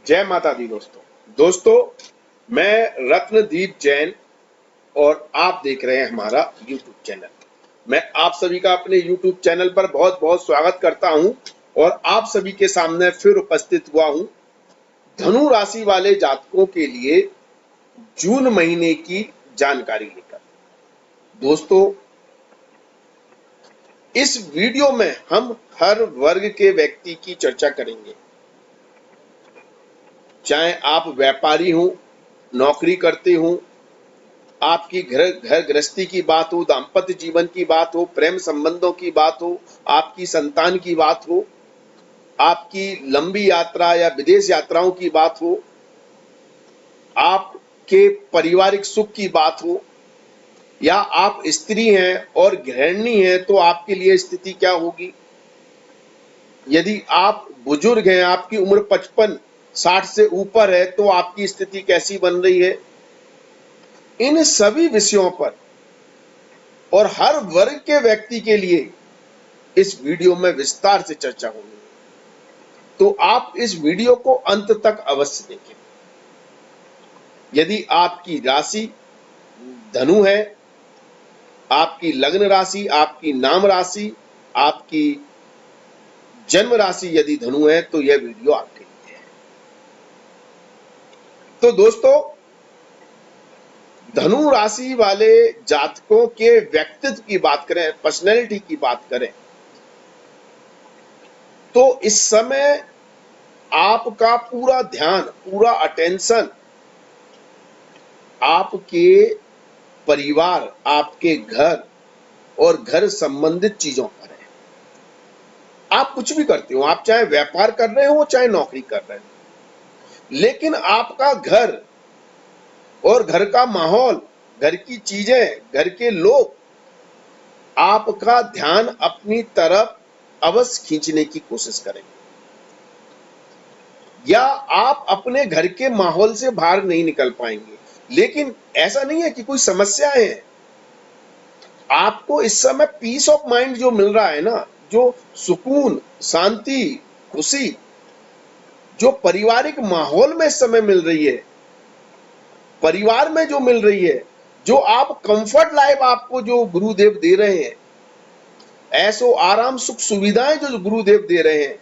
जय माता दी दोस्तों मैं रत्नदीप जैन और आप देख रहे हैं हमारा YouTube चैनल। मैं आप सभी का अपने YouTube चैनल पर बहुत बहुत स्वागत करता हूं और आप सभी के सामने फिर उपस्थित हुआ हूं धनु राशि वाले जातकों के लिए जून महीने की जानकारी लेकर। दोस्तों, इस वीडियो में हम हर वर्ग के व्यक्ति की चर्चा करेंगे, चाहे आप व्यापारी हो, नौकरी करते हो, आपकी घर गृहस्थी की बात हो, दाम्पत्य जीवन की बात हो, प्रेम संबंधों की बात हो, आपकी संतान की बात हो, आपकी लंबी यात्रा या विदेश यात्राओं की बात हो, आपके पारिवारिक सुख की बात हो, या आप स्त्री हैं और गृहिणी हैं तो आपके लिए स्थिति क्या होगी, यदि आप बुजुर्ग हैं, आपकी उम्र 55-60 से ऊपर है तो आपकी स्थिति कैसी बन रही है। इन सभी विषयों पर और हर वर्ग के व्यक्ति के लिए इस वीडियो में विस्तार से चर्चा होगी, तो आप इस वीडियो को अंत तक अवश्य देखें। यदि आपकी राशि धनु है, आपकी लग्न राशि, आपकी नाम राशि, आपकी जन्म राशि यदि धनु है तो यह वीडियो आपके लिए है। तो दोस्तों, धनु राशि वाले जातकों के व्यक्तित्व की बात करें, पर्सनैलिटी की बात करें, तो इस समय आपका पूरा ध्यान, पूरा अटेंशन आपके परिवार, आपके घर और घर संबंधित चीजों पर है। आप कुछ भी करते हो, आप चाहे व्यापार कर रहे हो चाहे नौकरी कर रहे हो, लेकिन आपका घर और घर का माहौल, घर की चीजें, घर के लोग आपका ध्यान अपनी तरफ अवश्य खींचने की कोशिश करेंगे, या आप अपने घर के माहौल से बाहर नहीं निकल पाएंगे। लेकिन ऐसा नहीं है कि कोई समस्याएं हैं, आपको इस समय पीस ऑफ माइंड जो मिल रहा है ना, जो सुकून, शांति, खुशी जो पारिवारिक माहौल में इस समय मिल रही है, परिवार में जो मिल रही है, जो आप कंफर्ट लाइफ आपको जो गुरुदेव दे रहे हैं, ऐसो आराम सुख सुविधाएं जो गुरुदेव दे रहे हैं,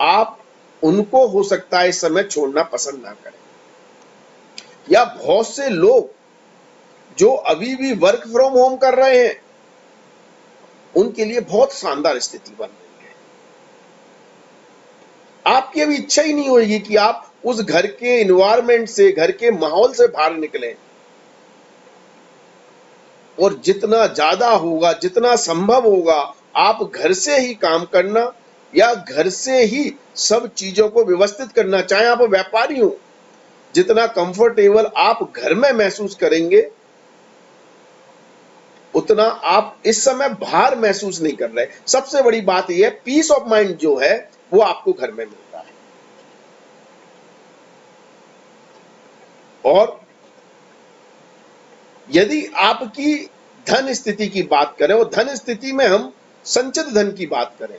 आप उनको हो सकता है इस समय छोड़ना पसंद ना करें। या बहुत से लोग जो अभी भी वर्क फ्रॉम होम कर रहे हैं, उनके लिए बहुत शानदार स्थिति बन रही है। आपकी अभी इच्छा ही नहीं होगी कि आप उस घर के एनवायरनमेंट से, घर के माहौल से बाहर निकलें, और जितना ज्यादा होगा, जितना संभव होगा, आप घर से ही काम करना या घर से ही सब चीजों को व्यवस्थित करना। चाहे आप व्यापारी हो, जितना कंफर्टेबल आप घर में महसूस करेंगे, उतना आप इस समय बाहर महसूस नहीं कर रहे। सबसे बड़ी बात यह है, पीस ऑफ माइंड जो है वो आपको घर में मिल रहा है। और यदि आपकी धन स्थिति की बात करें, और धन स्थिति में हम संचित धन की बात करें,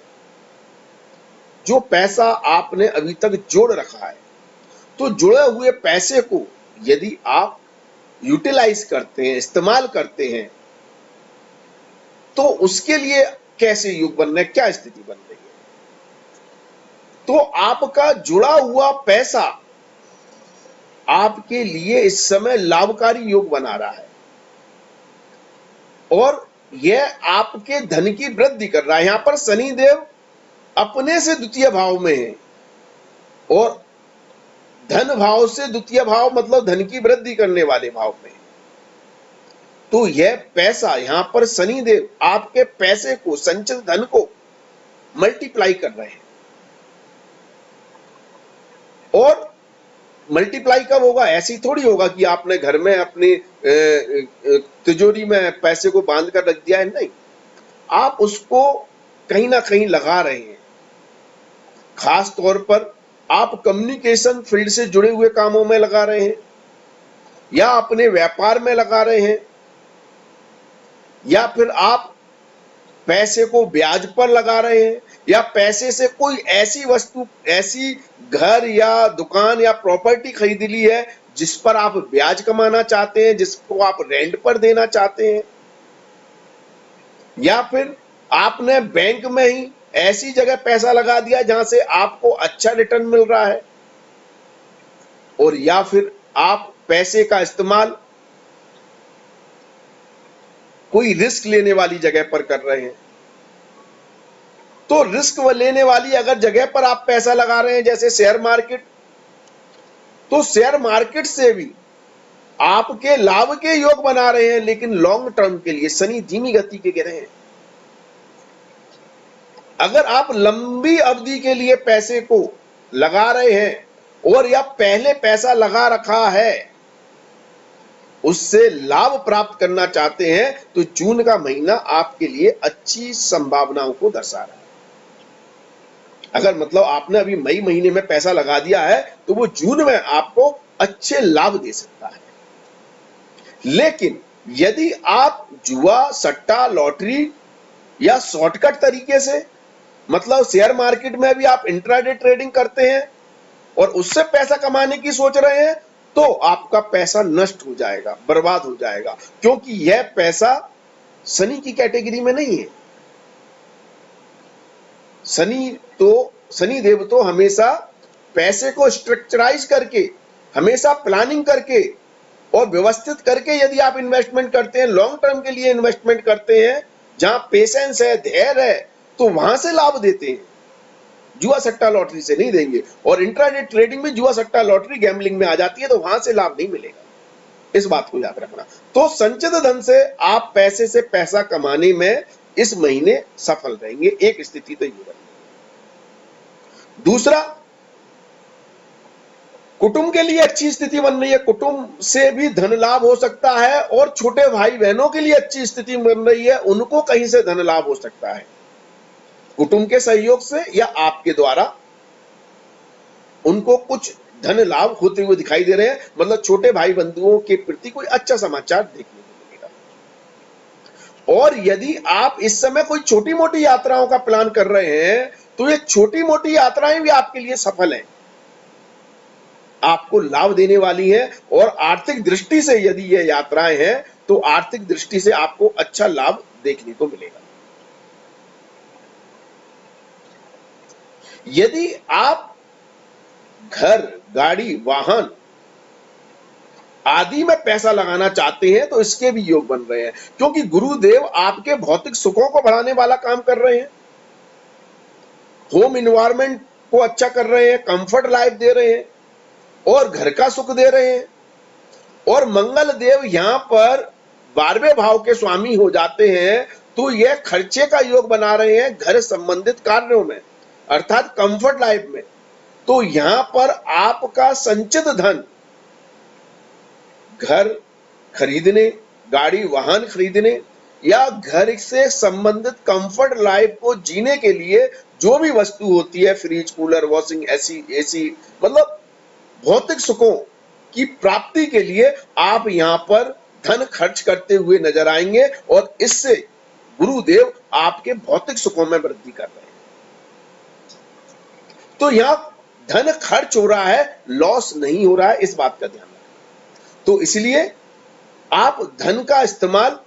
जो पैसा आपने अभी तक जोड़ रखा है, तो जुड़े हुए पैसे को यदि आप यूटिलाइज करते हैं, इस्तेमाल करते हैं, तो उसके लिए कैसे योग बन रहे हैं, क्या स्थिति बन रही है। तो आपका जुड़ा हुआ पैसा आपके लिए इस समय लाभकारी योग बना रहा है, और यह आपके धन की वृद्धि कर रहा है। यहां पर शनि देव अपने से द्वितीय भाव में है, और धन भाव से द्वितीय भाव मतलब धन की वृद्धि करने वाले भाव में। तो यह पैसा, यहां पर शनि देव आपके पैसे को, संचित धन को मल्टीप्लाई कर रहे हैं। और मल्टीप्लाई कब होगा? ऐसी थोड़ी होगा कि आपने घर में अपनी तिजोरी में पैसे को बांध कर रख दिया है, नहीं, आप उसको कहीं ना कहीं लगा रहे हैं। खास तौर पर आप कम्युनिकेशन फील्ड से जुड़े हुए कामों में लगा रहे हैं, या अपने व्यापार में लगा रहे हैं, या फिर आप पैसे को ब्याज पर लगा रहे हैं, या पैसे से कोई ऐसी वस्तु, ऐसी घर या दुकान या प्रॉपर्टी खरीद ली है जिस पर आप ब्याज कमाना चाहते हैं, जिसको आप रेंट पर देना चाहते हैं, या फिर आपने बैंक में ही ऐसी जगह पैसा लगा दिया जहां से आपको अच्छा रिटर्न मिल रहा है, और या फिर आप पैसे का इस्तेमाल कोई रिस्क लेने वाली जगह पर कर रहे हैं। तो रिस्क लेने वाली अगर जगह पर आप पैसा लगा रहे हैं, जैसे शेयर मार्केट, तो शेयर मार्केट से भी आपके लाभ के योग बना रहे हैं, लेकिन लॉन्ग टर्म के लिए शनि धीमी गति के गिरे हैं। अगर आप लंबी अवधि के लिए पैसे को लगा रहे हैं और या पहले पैसा लगा रखा है, उससे लाभ प्राप्त करना चाहते हैं, तो जून का महीना आपके लिए अच्छी संभावनाओं को दर्शा रहा है। अगर मतलब आपने अभी मई महीने में पैसा लगा दिया है, तो वो जून में आपको अच्छे लाभ दे सकता है। लेकिन यदि आप जुआ, सट्टा, लॉटरी या शॉर्टकट तरीके से, मतलब शेयर मार्केट में भी आप इंट्राडे ट्रेडिंग करते हैं और उससे पैसा कमाने की सोच रहे हैं, तो आपका पैसा नष्ट हो जाएगा, बर्बाद हो जाएगा, क्योंकि यह पैसा शनि की कैटेगरी में नहीं है। शनि देव तो हमेशा पैसे को स्ट्रक्चराइज करके, हमेशा प्लानिंग करके और व्यवस्थित करके यदि आप इन्वेस्टमेंट करते हैं, लॉन्ग टर्म के लिए इन्वेस्टमेंट करते हैं, जहां पेशेंस है, धैर्य है, तो वहां से लाभ देते हैं, जुआ सट्टा लॉटरी से नहीं देंगे। और इंट्राडे ट्रेडिंग में जुआ सट्टा लॉटरी गैम्बलिंग में आ जाती है, तो वहां से लाभ नहीं मिलेगा, इस बात को याद रखना। तो संचित धन से आप पैसे से पैसा कमाने में इस महीने सफल रहेंगे, एक स्थिति तो ये बनेगी। दूसरा, कुटुंब के लिए अच्छी स्थिति बन रही है, कुटुंब से भी धन लाभ हो सकता है, और छोटे भाई बहनों के लिए अच्छी स्थिति बन रही है, उनको कहीं से धन लाभ हो सकता है, कुटुंब के सहयोग से या आपके द्वारा उनको कुछ धन लाभ होते हुए दिखाई दे रहे हैं। मतलब छोटे भाई बंधुओं के प्रति कोई अच्छा समाचार देखने को मिलेगा। और यदि आप इस समय कोई छोटी मोटी यात्राओं का प्लान कर रहे हैं, तो ये छोटी मोटी यात्राएं भी आपके लिए सफल हैं, आपको लाभ देने वाली है। और आर्थिक दृष्टि से यदि ये यात्राएं हैं, तो आर्थिक दृष्टि से आपको अच्छा लाभ देखने को मिलेगा। यदि आप घर, गाड़ी, वाहन आदि में पैसा लगाना चाहते हैं, तो इसके भी योग बन रहे हैं, क्योंकि गुरुदेव आपके भौतिक सुखों को बढ़ाने वाला काम कर रहे हैं, होम इन्वायरमेंट को अच्छा कर रहे हैं, कंफर्ट लाइफ दे रहे हैं और घर का सुख दे रहे हैं। और मंगल देव यहां पर 12वें भाव के स्वामी हो जाते हैं, तो यह खर्चे का योग बना रहे हैं घर संबंधित कार्यों में, अर्थात कंफर्ट लाइफ में। तो यहां पर आपका संचित धन घर खरीदने, गाड़ी वाहन खरीदने या घर से संबंधित कंफर्ट लाइफ को जीने के लिए जो भी वस्तु होती है, फ्रिज, कूलर, वॉशिंग, एसी, मतलब भौतिक सुखों की प्राप्ति के लिए आप यहां पर धन खर्च करते हुए नजर आएंगे, और इससे गुरुदेव आपके भौतिक सुखों में वृद्धि कर रहे हैं। तो यहां धन खर्च हो रहा है, लॉस नहीं हो रहा है, इस बात का ध्यान रखें। तो इसलिए आप धन का इस्तेमाल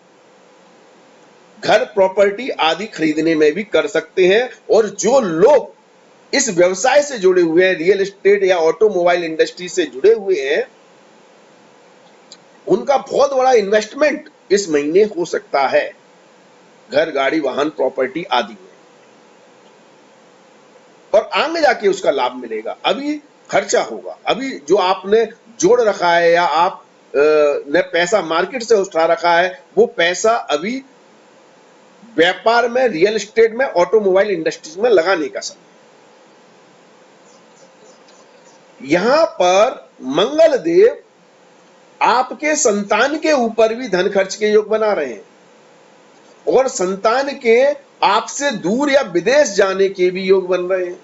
घर, प्रॉपर्टी आदि खरीदने में भी कर सकते हैं। और जो लोग इस व्यवसाय से जुड़े हुए हैं, रियल एस्टेट या ऑटोमोबाइल इंडस्ट्री से जुड़े हुए हैं, उनका बहुत बड़ा इन्वेस्टमेंट इस महीने हो सकता है घर, गाड़ी, वाहन, प्रॉपर्टी आदि में, और आगे जाके उसका लाभ मिलेगा। अभी खर्चा होगा, अभी जो आपने जोड़ रखा है या आप ने पैसा मार्केट से उठा रखा है, वो पैसा अभी व्यापार में, रियल एस्टेट में, ऑटोमोबाइल इंडस्ट्रीज में लगाने का समय। यहां पर मंगल देव आपके संतान के ऊपर भी धन खर्च के योग बना रहे हैं, और संतान के आपसे दूर या विदेश जाने के भी योग बन रहे हैं।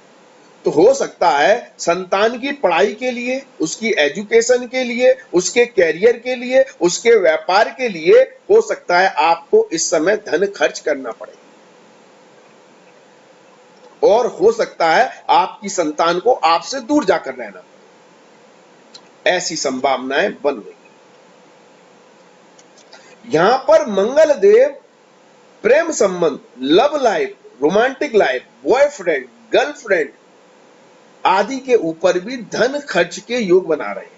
तो हो सकता है संतान की पढ़ाई के लिए, उसकी एजुकेशन के लिए, उसके कैरियर के लिए, उसके व्यापार के लिए हो सकता है आपको इस समय धन खर्च करना पड़े। और हो सकता है आपकी संतान को आपसे दूर जाकर रहना पड़े। ऐसी संभावनाएं बन रही हैं। यहां पर मंगल देव प्रेम संबंध, love life, romantic life, boyfriend, girlfriend आदि के ऊपर भी धन खर्च के योग बना रहे हैं।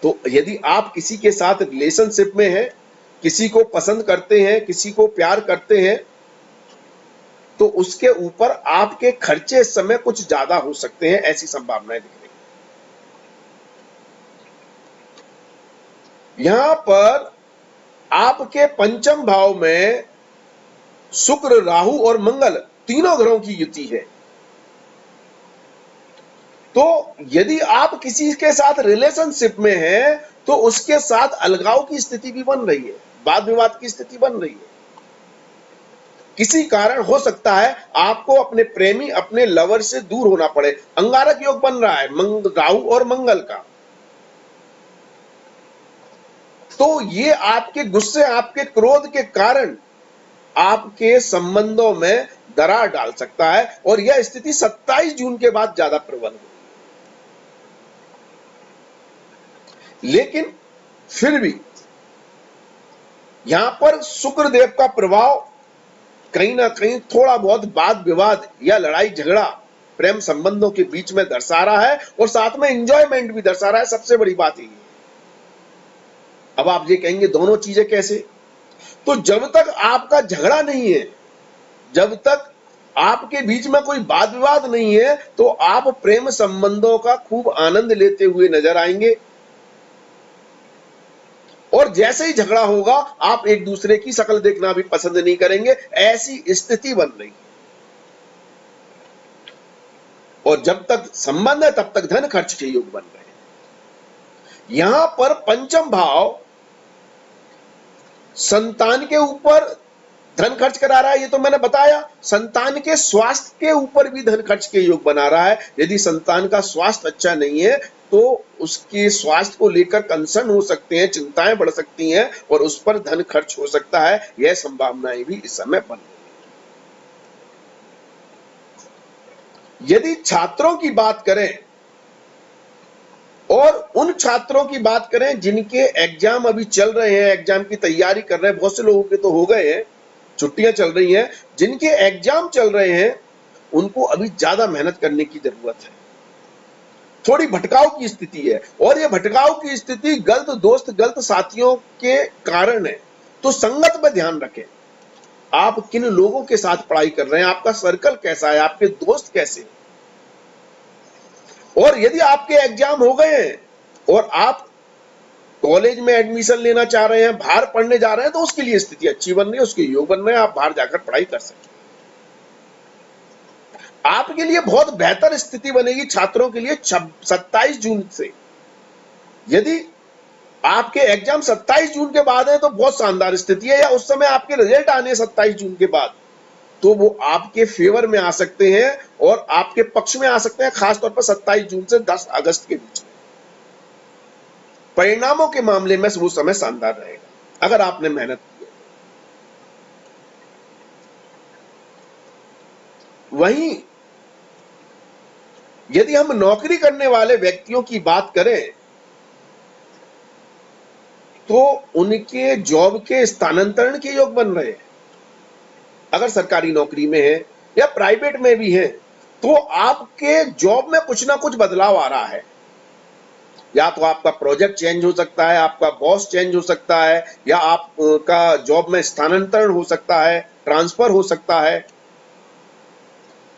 तो यदि आप किसी के साथ रिलेशनशिप में हैं, किसी को पसंद करते हैं, किसी को प्यार करते हैं, तो उसके ऊपर आपके खर्चे इस समय कुछ ज्यादा हो सकते हैं, ऐसी संभावनाएं दिख रही हैं। यहां पर आपके पंचम भाव में शुक्र, राहु और मंगल तीनों ग्रहों की युति है। तो यदि आप किसी के साथ रिलेशनशिप में हैं, तो उसके साथ अलगाव की स्थिति भी बन रही है, वाद विवाद की स्थिति बन रही है। किसी कारण हो सकता है आपको अपने प्रेमी, अपने लवर से दूर होना पड़े। अंगारक योग बन रहा है राहु और मंगल का। तो ये आपके गुस्से, आपके क्रोध के कारण आपके संबंधों में दरार डाल सकता है, और यह स्थिति 27 जून के बाद ज्यादा प्रबल होगी। लेकिन फिर भी यहां पर शुक्र देव का प्रभाव कहीं ना कहीं थोड़ा बहुत वाद विवाद या लड़ाई झगड़ा प्रेम संबंधों के बीच में दर्शा रहा है, और साथ में एंजॉयमेंट भी दर्शा रहा है। सबसे बड़ी बात यही है। अब आप ये कहेंगे दोनों चीजें कैसे? तो जब तक आपका झगड़ा नहीं है, जब तक आपके बीच में कोई वाद विवाद नहीं है, तो आप प्रेम संबंधों का खूब आनंद लेते हुए नजर आएंगे। और जैसे ही झगड़ा होगा, आप एक दूसरे की शक्ल देखना भी पसंद नहीं करेंगे। ऐसी स्थिति बन रही है। और जब तक संबंध है, तब तक धन खर्च के योग बन रहे हैं। यहां पर पंचम भाव संतान के ऊपर धन खर्च करा रहा है, ये तो मैंने बताया। संतान के स्वास्थ्य के ऊपर भी धन खर्च के योग बना रहा है। यदि संतान का स्वास्थ्य अच्छा नहीं है, तो उसके स्वास्थ्य को लेकर कंसर्न हो सकते हैं, चिंताएं बढ़ सकती हैं, और उस पर धन खर्च हो सकता है। यह संभावनाएं भी इस समय बन रही है। यदि छात्रों की बात करें, और उन छात्रों की बात करें जिनके एग्जाम अभी चल रहे हैं, एग्जाम की तैयारी कर रहे हैं, बहुत से लोगों के तो हो गए हैं, छुट्टियां चल रही हैं, जिनके एग्जाम चल रहे हैं, उनको अभी ज्यादा मेहनत करने की जरूरत है। थोड़ी भटकाव की स्थिति है, और यह भटकाव की स्थिति गलत दोस्त, गलत साथियों के कारण है। तो संगत पर ध्यान रखें। आप किन लोगों के साथ पढ़ाई कर रहे हैं, आपका सर्कल कैसा है, आपके दोस्त कैसे हैं। और यदि आपके एग्जाम हो गए हैं और आप कॉलेज में एडमिशन लेना चाह रहे हैं, बाहर पढ़ने जा रहे हैं, तो उसके लिए स्थिति अच्छी बन रही है, उसके योग बन रहे हैं, आप बाहर जाकर पढ़ाई कर सकते हैं। आपके लिए बहुत बेहतर स्थिति बनेगी छात्रों के लिए 27 जून से। यदि आपके एग्जाम 27 जून के बाद है, तो बहुत शानदार स्थिति है, या उस समय आपके रिजल्ट आने 27 जून के बाद, तो वो आपके फेवर में आ सकते हैं और आपके पक्ष में आ सकते हैं, खासतौर पर 27 जून से 10 अगस्त के बीच में। परिणामों के मामले में वो समय शानदार रहेगा अगर आपने मेहनत की। वहीं यदि हम नौकरी करने वाले व्यक्तियों की बात करें, तो उनके जॉब के स्थानांतरण के योग बन रहे हैं। अगर सरकारी नौकरी में है या प्राइवेट में भी है, तो आपके जॉब में कुछ ना कुछ बदलाव आ रहा है। या तो आपका प्रोजेक्ट चेंज हो सकता है, आपका बॉस चेंज हो सकता है, या आपका जॉब में स्थानांतरण हो सकता है, ट्रांसफर हो सकता है,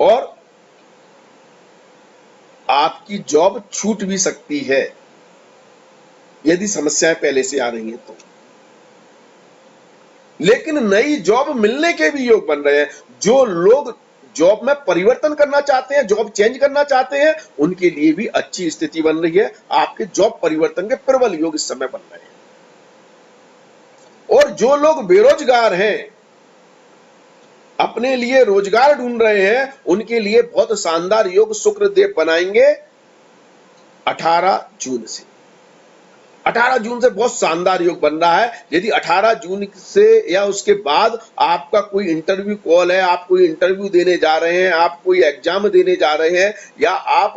और आपकी जॉब छूट भी सकती है यदि समस्याएं पहले से आ रही हैं तो। लेकिन नई जॉब मिलने के भी योग बन रहे हैं। जो लोग जॉब में परिवर्तन करना चाहते हैं, जॉब चेंज करना चाहते हैं, उनके लिए भी अच्छी स्थिति बन रही है। आपके जॉब परिवर्तन के प्रबल योग इस समय बन रहे हैं। और जो लोग बेरोजगार हैं, अपने लिए रोजगार ढूंढ रहे हैं, उनके लिए बहुत शानदार योग शुक्र देव बनाएंगे 18 जून से। 18 जून से बहुत शानदार योग बन रहा है। यदि 18 जून से या उसके बाद आपका कोई इंटरव्यू कॉल है, आप कोई इंटरव्यू देने जा रहे हैं, आप कोई एग्जाम देने जा रहे हैं, या आप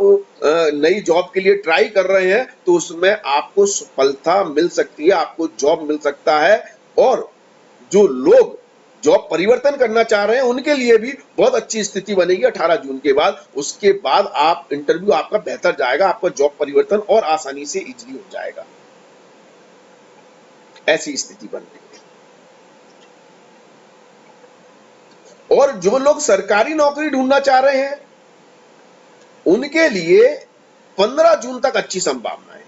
नई जॉब के लिए ट्राई कर रहे हैं, तो उसमें आपको सफलता मिल सकती है, आपको जॉब मिल सकता है। और जो लोग जॉब परिवर्तन करना चाह रहे हैं उनके लिए भी बहुत अच्छी स्थिति बनेगी 18 जून के बाद। उसके बाद आप इंटरव्यू आपका बेहतर जाएगा, आपका जॉब परिवर्तन और आसानी से इजीली हो जाएगा। ऐसी स्थिति बन रही है। और जो लोग सरकारी नौकरी ढूंढना चाह रहे हैं उनके लिए 15 जून तक अच्छी संभावना है।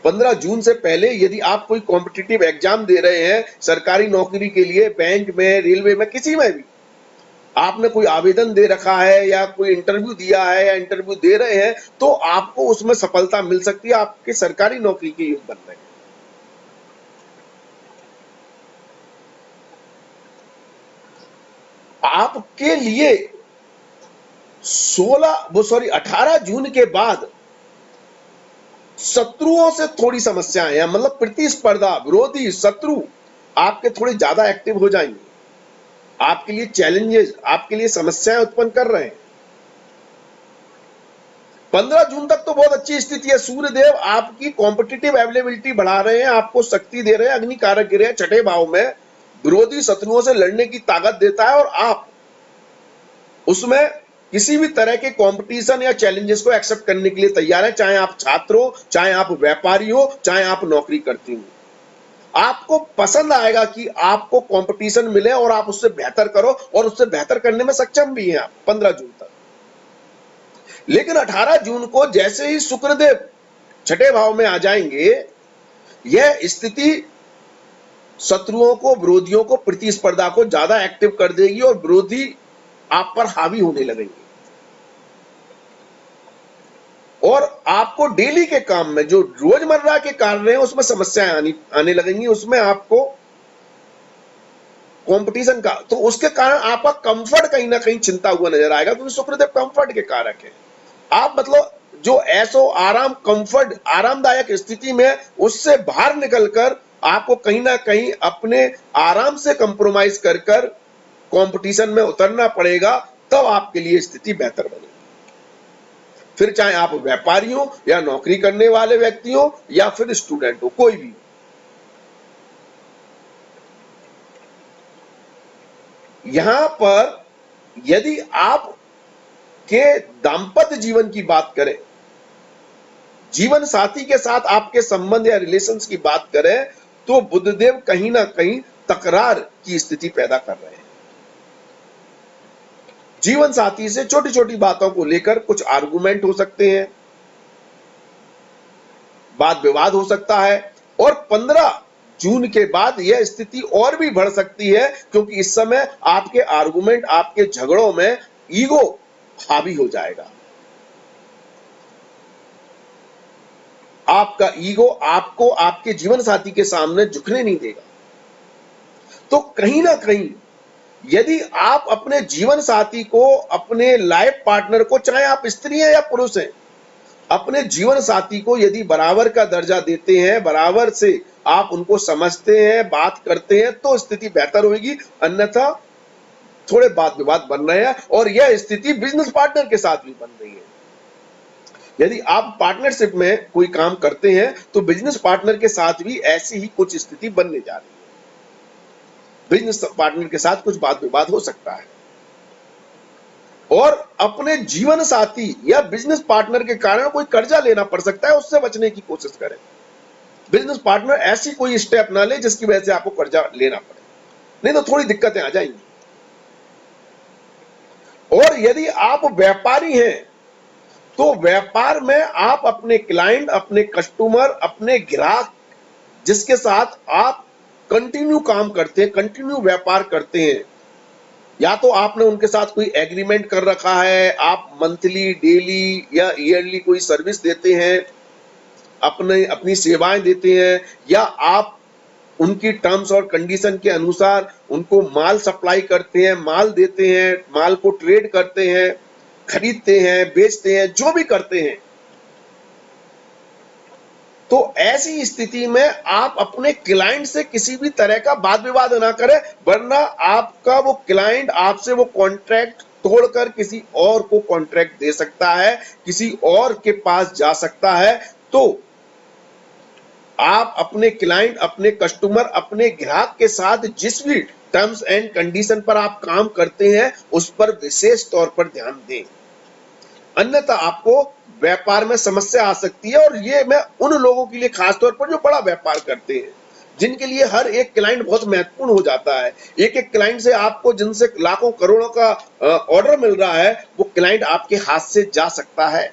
15 जून से पहले यदि आप कोई कॉम्पिटिटिव एग्जाम दे रहे हैं सरकारी नौकरी के लिए, बैंक में, रेलवे में, किसी में भी आपने कोई आवेदन दे रखा है या कोई इंटरव्यू दिया है या इंटरव्यू दे रहे हैं, तो आपको उसमें सफलता मिल सकती है, आपके सरकारी नौकरी के योग बन रहे हैं। आपके लिए 18 जून के बाद शत्रुओं से थोड़ी समस्याएं हैं, मतलब प्रतिस्पर्धा, विरोधी, शत्रु आपके थोड़े ज्यादा एक्टिव हो जाएंगे, आपके लिए चैलेंजेस, आपके लिए समस्याएं उत्पन्न कर रहे हैं। 15 जून तक तो बहुत अच्छी स्थिति है। सूर्यदेव आपकी कॉम्पिटिटिव अवेलेबिलिटी बढ़ा रहे हैं, आपको शक्ति दे रहे हैं, अग्नि कारक गिरे हैं छठे भाव में, विरोधी शत्रुओं से लड़ने की ताकत देता है और आप उसमें किसी भी तरह के कंपटीशन या चैलेंजेस को एक्सेप्ट करने के लिए तैयार है, चाहे आप छात्र हो, चाहे आप व्यापारी हो, चाहे आप नौकरी करती हो। आपको पसंद आएगा कि आपको कंपटीशन मिले और आप उससे बेहतर करो, और उससे बेहतर करने में सक्षम भी हैं आप 15 जून तक। लेकिन 18 जून को जैसे ही शुक्रदेव छठे भाव में आ जाएंगे, यह स्थिति शत्रुओं को, विरोधियों को, प्रतिस्पर्धा को ज्यादा एक्टिव कर देगी और विरोधी आप पर हावी होने लगेंगे। और आपको डेली के काम में, जो रोजमर्रा के कार्य हैं, उसमें समस्याएं आने लगेंगी, उसमें आपको कंपटीशन का, तो उसके कारण आपका कंफर्ट कहीं ना कहीं चिंता हुआ नजर आएगा, क्योंकि शुक्रदेव कंफर्ट के कारक है। आप मतलब जो ऐसो आराम, कंफर्ट, आरामदायक स्थिति में, उससे बाहर निकलकर आपको कहीं ना कहीं अपने आराम से कंप्रोमाइज कर कंपटीशन में उतरना पड़ेगा, तब आपके लिए स्थिति बेहतर बनेगी। फिर चाहे आप व्यापारी हो या नौकरी करने वाले व्यक्ति हो या फिर स्टूडेंट हो, कोई भी। यहां पर यदि आप के दांपत्य जीवन की बात करें, जीवन साथी के साथ आपके संबंध या रिलेशंस की बात करें, तो बुधदेव कहीं ना कहीं तकरार की स्थिति पैदा कर रहे हैं। जीवन साथी से छोटी छोटी बातों को लेकर कुछ आर्गुमेंट हो सकते हैं, वाद विवाद हो सकता है। और 15 जून के बाद यह स्थिति और भी बढ़ सकती है, क्योंकि इस समय आपके आर्गुमेंट, आपके झगड़ों में ईगो हावी हो जाएगा। आपका ईगो आपको आपके जीवन साथी के सामने झुकने नहीं देगा। तो कहीं ना कहीं यदि आप अपने जीवन साथी को, अपने लाइफ पार्टनर को, चाहे आप स्त्री हैं या पुरुष हैं, अपने जीवन साथी को यदि बराबर का दर्जा देते हैं, बराबर से आप उनको समझते हैं, बात करते हैं, तो स्थिति बेहतर होगी। अन्यथा थोड़े वाद विवाद बन रहे हैं, और यह स्थिति बिजनेस पार्टनर के साथ भी बन रही है। यदि आप पार्टनरशिप में कोई काम करते हैं, तो बिजनेस पार्टनर के साथ भी ऐसी ही कुछ स्थिति बनने जा रही है। बिजनेस पार्टनर के साथ कुछ वाद विवाद हो सकता है, और अपने जीवन साथी या बिजनेस पार्टनर के कारण कोई कर्जा लेना पड़ सकता है, उससे बचने की कोशिश करें। बिजनेस पार्टनर ऐसी कोई स्टेप ना ले जिसकी वजह से आपको कर्जा लेना पड़े, नहीं तो थोड़ी दिक्कतें आ जाएंगी। और यदि आप व्यापारी हैं, तो व्यापार में आप अपने क्लाइंट, अपने कस्टमर, अपने ग्राहक, जिसके साथ आप कंटिन्यू काम करते हैं, कंटिन्यू व्यापार करते हैं, या तो आपने उनके साथ कोई एग्रीमेंट कर रखा है, आप मंथली, डेली या ईयरली कोई सर्विस देते हैं, अपनी सेवाएं देते हैं, या आप उनकी टर्म्स और कंडीशन के अनुसार उनको माल सप्लाई करते हैं, माल देते हैं, माल को ट्रेड करते हैं, खरीदते हैं, बेचते हैं, जो भी करते हैं, तो ऐसी स्थिति में आप अपने क्लाइंट से किसी भी तरह का वाद विवाद ना करें, वरना आपका वो क्लाइंट आपसे वो कॉन्ट्रैक्ट तोड़कर किसी और को कॉन्ट्रैक्ट दे सकता है, किसी और के पास जा सकता है। तो आप अपने क्लाइंट, अपने कस्टमर, अपने ग्राहक के साथ जिस भी टर्म्स एंड कंडीशन पर आप काम करते हैं उस पर विशेष तौर पर ध्यान दें, अन्यथा आपको व्यापार में समस्या आ सकती है। और ये मैं उन लोगों के लिए खास तौर पर जो बड़ा व्यापार करते हैं, जिनके लिए हर एक क्लाइंट बहुत महत्वपूर्ण हो जाता है। एक एक क्लाइंट से आपको, जिनसे लाखों करोड़ों का ऑर्डर मिल रहा है, वो क्लाइंट आपके हाथ से जा सकता है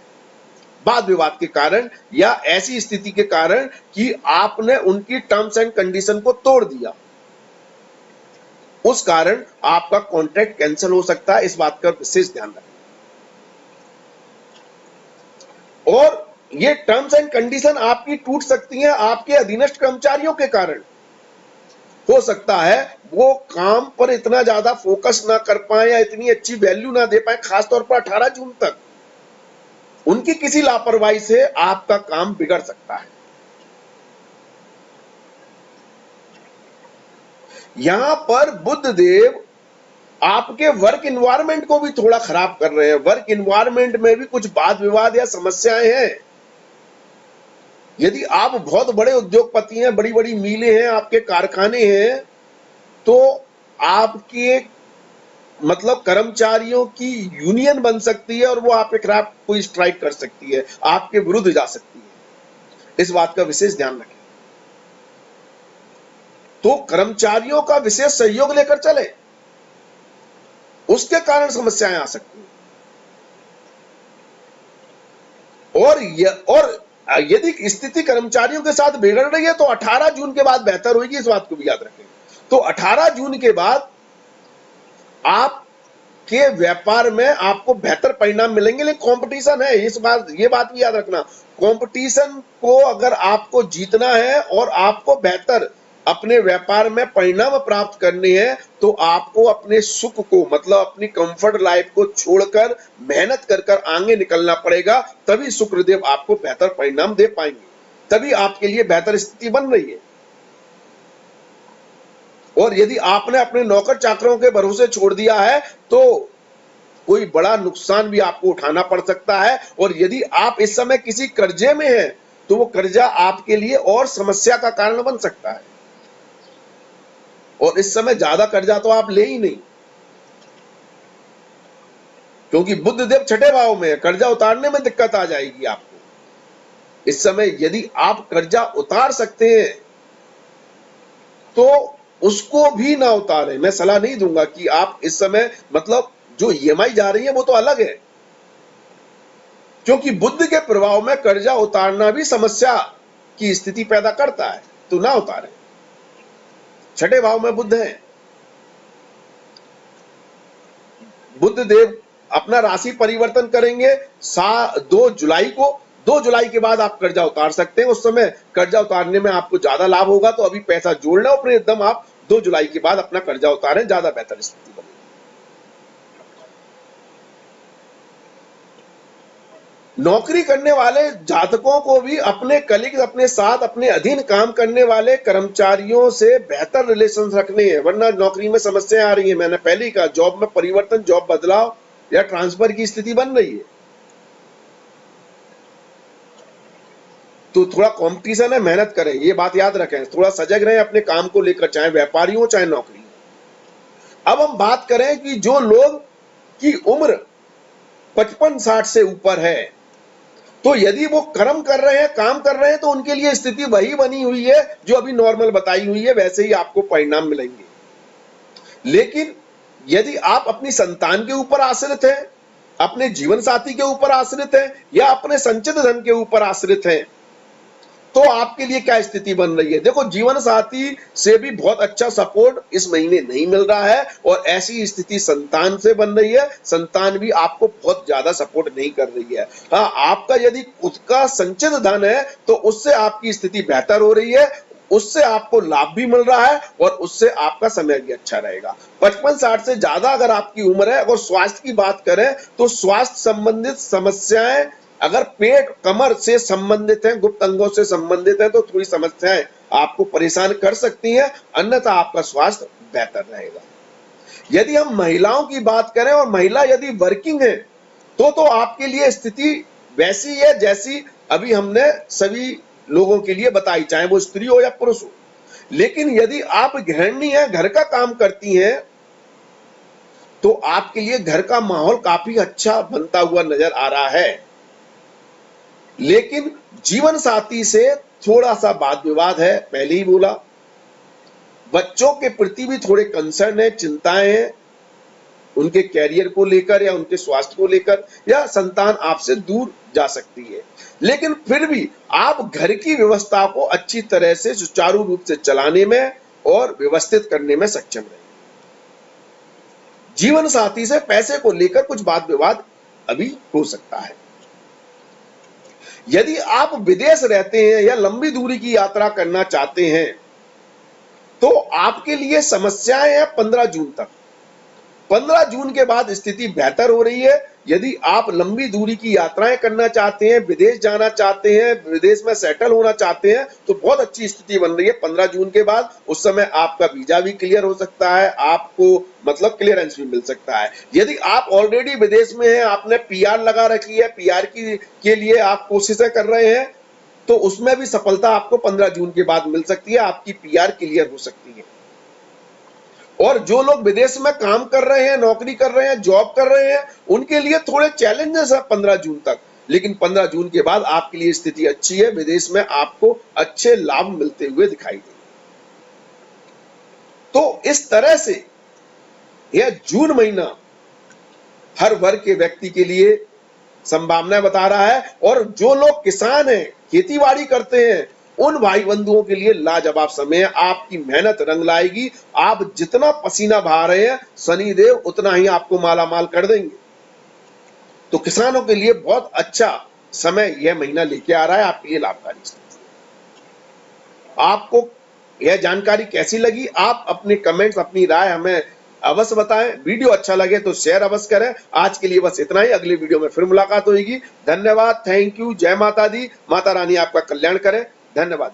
वाद विवाद के कारण, या ऐसी स्थिति के कारण कि आपने उनकी टर्म्स एंड कंडीशन को तोड़ दिया। उस कारण आपका कॉन्ट्रैक्ट कैंसिल हो सकता है। इस बात का विशेष ध्यान रखें। और ये टर्म्स एंड कंडीशन आपकी टूट सकती हैं आपके अधीनस्थ कर्मचारियों के कारण। हो सकता है वो काम पर इतना ज्यादा फोकस ना कर पाए या इतनी अच्छी वैल्यू ना दे पाए, खासतौर पर 18 जून तक उनकी किसी लापरवाही से आपका काम बिगड़ सकता है। यहां पर बुध देव आपके वर्क इन्वायरमेंट को भी थोड़ा खराब कर रहे हैं। वर्क इन्वायरमेंट में भी कुछ वाद विवाद या समस्याएं हैं। यदि आप बहुत बड़े उद्योगपति हैं, बड़ी बड़ी मिलें हैं, आपके कारखाने हैं, तो आपके मतलब कर्मचारियों की यूनियन बन सकती है और वो आपके खिलाफ कोई स्ट्राइक कर सकती है, आपके विरुद्ध जा सकती है। इस बात का विशेष ध्यान रखें। तो कर्मचारियों का विशेष सहयोग लेकर चले, उसके कारण समस्याएं आ सकती हैं। और यदि स्थिति कर्मचारियों के साथ बिगड़ रही है तो 18 जून के बाद बेहतर होगी, इस बात को भी याद रखें। तो 18 जून के बाद आपके व्यापार में आपको बेहतर परिणाम मिलेंगे। लेकिन कंपटीशन है, ये बात भी याद रखना। कंपटीशन को अगर आपको जीतना है और आपको बेहतर अपने व्यापार में परिणाम प्राप्त करने हैं, तो आपको अपने सुख को, मतलब अपनी कंफर्ट लाइफ को छोड़कर मेहनत कर कर आगे निकलना पड़ेगा। तभी शुक्रदेव आपको बेहतर परिणाम दे पाएंगे, तभी आपके लिए बेहतर स्थिति बन रही है। और यदि आपने अपने नौकर चाकरों के भरोसे छोड़ दिया है तो कोई बड़ा नुकसान भी आपको उठाना पड़ सकता है। और यदि आप इस समय किसी कर्जे में हैं तो वो कर्जा आपके लिए और समस्या का कारण बन सकता है। और इस समय ज्यादा कर्जा तो आप ले ही नहीं, क्योंकि बुध देव छठे भाव में है। कर्जा उतारने में दिक्कत आ जाएगी आपको। इस समय यदि आप कर्जा उतार सकते हैं तो उसको भी ना उतारें। मैं सलाह नहीं दूंगा कि आप इस समय, मतलब जो ईएमआई जा रही है वो तो अलग है, क्योंकि बुध के प्रभाव में कर्जा उतारना भी समस्या की स्थिति पैदा करता है, तो ना उतारें। छठे भाव में बुध है। बुध देव अपना राशि परिवर्तन करेंगे 2 जुलाई को। 2 जुलाई के बाद आप कर्जा उतार सकते हैं। उस समय कर्जा उतारने में आपको ज्यादा लाभ होगा, तो अभी पैसा जोड़ लें, अपने एकदम आप 2 जुलाई के बाद अपना कर्जा उतारें, ज्यादा बेहतर स्थिति बनेगी। नौकरी करने वाले जातकों को भी अपने कलीग, अपने साथ, अपने अधीन काम करने वाले कर्मचारियों से बेहतर रिलेशन रखने हैं, वरना नौकरी में समस्याएं आ रही है। मैंने पहले ही कहा, जॉब में परिवर्तन, जॉब बदलाव या ट्रांसफर की स्थिति बन रही है। तो थोड़ा कंपटीशन है, मेहनत करें, ये बात याद रखें। थोड़ा सजग रहें अपने काम को लेकर, चाहे व्यापारी हो चाहे नौकरी हो। अब हम बात करें कि जो लोग की उम्र 55-60 से ऊपर है, तो यदि वो कर्म कर रहे हैं, काम कर रहे हैं, तो उनके लिए स्थिति वही बनी हुई है जो अभी नॉर्मल बताई हुई है, वैसे ही आपको परिणाम मिलेंगे। लेकिन यदि आप अपनी संतान के ऊपर आश्रित हैं, अपने जीवन साथी के ऊपर आश्रित हैं, या अपने संचित धन के ऊपर आश्रित हैं, तो आपके लिए क्या स्थिति बन रही है। देखो, जीवन साथी से भी बहुत अच्छा सपोर्ट इस महीने नहीं मिल रहा है, और ऐसी स्थिति संतान से बन रही है। संतान भी आपको बहुत ज्यादा सपोर्ट नहीं कर रही है। हाँ, आपका यदि खुद का संचित धन है तो उससे आपकी स्थिति बेहतर हो रही है, उससे आपको लाभ भी मिल रहा है, और उससे आपका समय भी अच्छा रहेगा। 55-60 से ज्यादा अगर आपकी उम्र है, अगर स्वास्थ्य की बात करें तो स्वास्थ्य संबंधित समस्याएं अगर पेट कमर से संबंधित है, गुप्त अंगों से संबंधित है, तो थोड़ी समस्याएं आपको परेशान कर सकती हैं, अन्यथा आपका स्वास्थ्य बेहतर रहेगा। यदि हम महिलाओं की बात करें और महिला यदि वर्किंग है तो आपके लिए स्थिति वैसी है जैसी अभी हमने सभी लोगों के लिए बताई, चाहे वो स्त्री हो या पुरुष हो। लेकिन यदि आप गृहिणी हैं, घर का काम करती हैं, तो आपके लिए घर का माहौल काफी अच्छा बनता हुआ नजर आ रहा है। लेकिन जीवन साथी से थोड़ा सा वाद विवाद है, पहले ही बोला। बच्चों के प्रति भी थोड़े कंसर्न है, चिंताएं हैं, उनके कैरियर को लेकर या उनके स्वास्थ्य को लेकर, या संतान आपसे दूर जा सकती है। लेकिन फिर भी आप घर की व्यवस्था को अच्छी तरह से सुचारू रूप से चलाने में और व्यवस्थित करने में सक्षम रहेंगे। जीवन साथी से पैसे को लेकर कुछ वाद विवाद अभी हो सकता है। यदि आप विदेश रहते हैं या लंबी दूरी की यात्रा करना चाहते हैं तो आपके लिए समस्याएं हैं 15 जून तक। 15 जून के बाद स्थिति बेहतर हो रही है। यदि आप लंबी दूरी की यात्राएं करना चाहते हैं, विदेश जाना चाहते हैं, विदेश में सेटल होना चाहते हैं, तो बहुत अच्छी स्थिति बन रही है 15 जून के बाद। उस समय आपका वीजा भी क्लियर हो सकता है, आपको मतलब क्लियरेंस भी मिल सकता है। यदि आप ऑलरेडी विदेश में हैं, आपने पीआर लगा रखी है, पीआर के लिए आप कोशिशें कर रहे हैं, तो उसमें भी सफलता आपको 15 जून के बाद मिल सकती है, आपकी पीआर क्लियर हो सकती है। और जो लोग विदेश में काम कर रहे हैं, नौकरी कर रहे हैं, जॉब कर रहे हैं, उनके लिए थोड़े चैलेंजेस है 15 जून तक। लेकिन 15 जून के बाद आपके लिए स्थिति अच्छी है, विदेश में आपको अच्छे लाभ मिलते हुए दिखाई देंगे। तो इस तरह से यह जून महीना हर वर्ग के व्यक्ति के लिए संभावनाएं बता रहा है। और जो लोग किसान हैं, खेतीबाड़ी करते हैं, उन भाई बंधुओं के लिए लाजवाब समय है। आपकी मेहनत रंग लाएगी। आप जितना पसीना बहा रहे हैं, शनिदेव उतना ही आपको मालामाल कर देंगे। तो किसानों के लिए बहुत अच्छा समय यह महीना लेके आ रहा है, आपके लिए लाभकारी। आपको यह जानकारी कैसी लगी? आप अपने कमेंट्स, अपनी राय हमें अवश्य बताएं। वीडियो अच्छा लगे तो शेयर अवश्य करें। आज के लिए बस इतना ही। अगली वीडियो में फिर मुलाकात होगी। धन्यवाद, थैंक यू, जय माता दी। माता रानी आपका कल्याण करे। धन्यवाद।